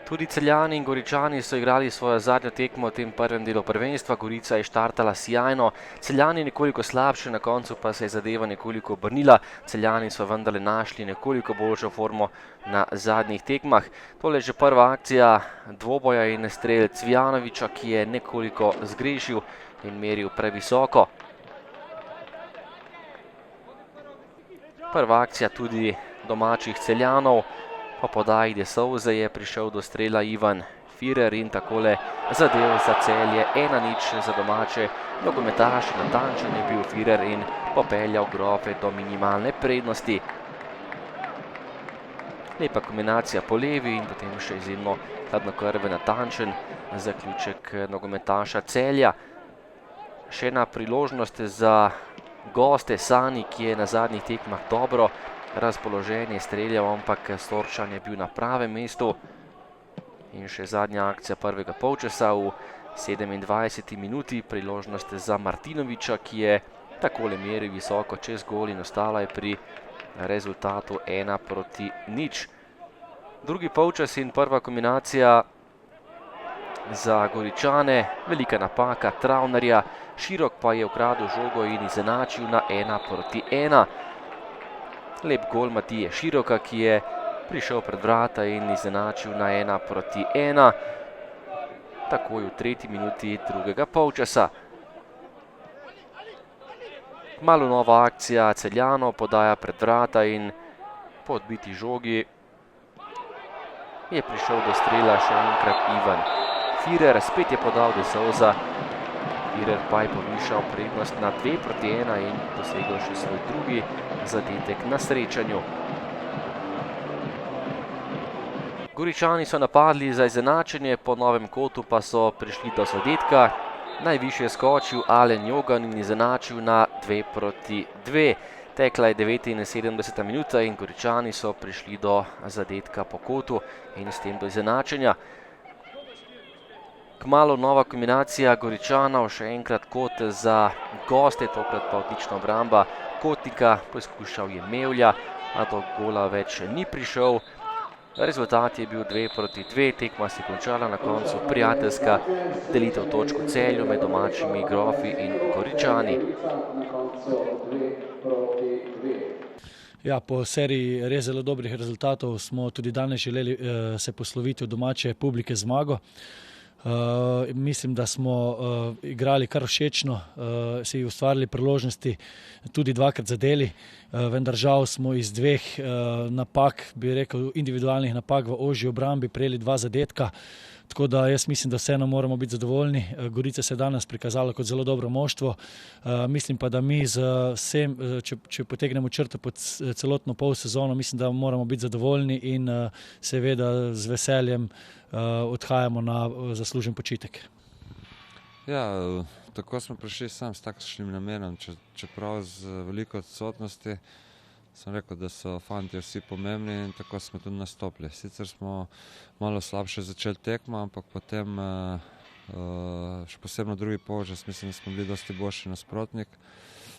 Tudi Celjani in Goričani so igrali svojo zadnjo tekmo v tem prvem delu prvenstva. Gorica je štartala sijajno, Celjani nekoliko slabše, na koncu pa se je zadeva nekoliko obrnila. Celjani so vendarle našli nekoliko boljšo formo na zadnjih tekmah. Tole je že prva akcija dvoboja in strel Cvijanovića, ki je nekoliko zgrešil in meril previsoko. Prva akcija tudi domačih Celjanov. Po podaji De Souze je prišel do strela Ivan Firer in takole zadev za Celje 1:0 za domače nogometaše. Natančen je bil Firer in popeljal Grofe do minimalne prednosti. Lepa kombinacija po levi in potem še izjemno hladnokrven natančen zaključek nogometaša Celja. Še ena priložnost za goste, Sani, ki je na zadnjih tekmah dobro razpoložen, je streljal, ampak Sorčan je bil na pravem mestu. In še zadnja akcija prvega polčasa v 27. minuti, priložnost za Martinovića, ki je takole meril visoko čez gol in ostala je pri rezultatu 1:0. Drugi polčas in prva kombinacija za Goričane, velika napaka Travnerja, Širok pa je ukradel žogo in izenačil na 1:1. Lep gol Matije Široka, ki je prišel pred vrata in izenačil na 1:1. Takoj v 3. minuti drugega polčasa. Kmalu nova akcija Celjanov, podaja pred vrata in po odbiti žogi je prišel do strela še enkrat Ivan Firer. Spet je podal De Souza. Firer pa je povišal prednost na 2:1 in dosegel še svoj drugi zadetek na srečanju. Goričani so napadli za izenačenje, po novem kotu pa so prišli do zadetka. Najvišje je skočil Alen Jogan in izenačil na 2:2. Tekla je 79. minuta in Goričani so prišli do zadetka po kotu in s tem do izenačenja. Kmalu nova kombinacija Goričanov, še enkrat kot za goste, tokrat pa odlična obramba Kotnika, poskušal je Mevlja, a do gola več ni prišel. Rezultat je bil 2:2, tekma se je končala na koncu prijateljska delitev točk v Celju med domačimi Grofi in Goričani. Ja, po seriji res zelo dobrih rezultatov smo tudi danes želeli se posloviti od domače publike zmago. Mislim, da smo igrali kar všečno, si ustvarili priložnosti, tudi dvakrat zadeli, vendar žal smo iz dveh napak, bi rekel individualnih napak v ožji obrambi prejeli 2 zadetka. Tako da jaz mislim, da vseeno moramo biti zadovoljni. Gorica se je danes prikazala kot zelo dobro moštvo. Mislim pa, da mi z vsem, če potegnemo črto pod celotno polsezono, mislim, da moramo biti zadovoljni in seveda z veseljem odhajamo na zaslužen počitek. Ja, tako smo prišli sam s takšnim namenom, čeprav z veliko odsotnosti. Sem rekel, da so fantje vsi pomembni in tako smo tudi nastopili. Sicer smo malo slabše začeli tekmo, ampak potem, še posebno drugi polčas, mislim, da smo bili dosti boljši nasprotnik,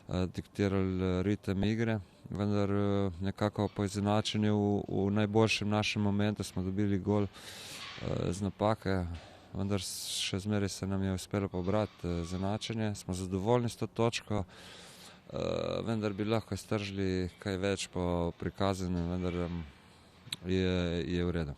diktirali ritem igre, vendar nekako po izenačenju v najboljšem našem momentu smo dobili gol z napake, vendar še zmeraj se nam je uspelo pobrati izenačenje. Smo zadovoljni s to točko, vendar bi lahko iztržili kaj več po prikazanem, vendar je v redu.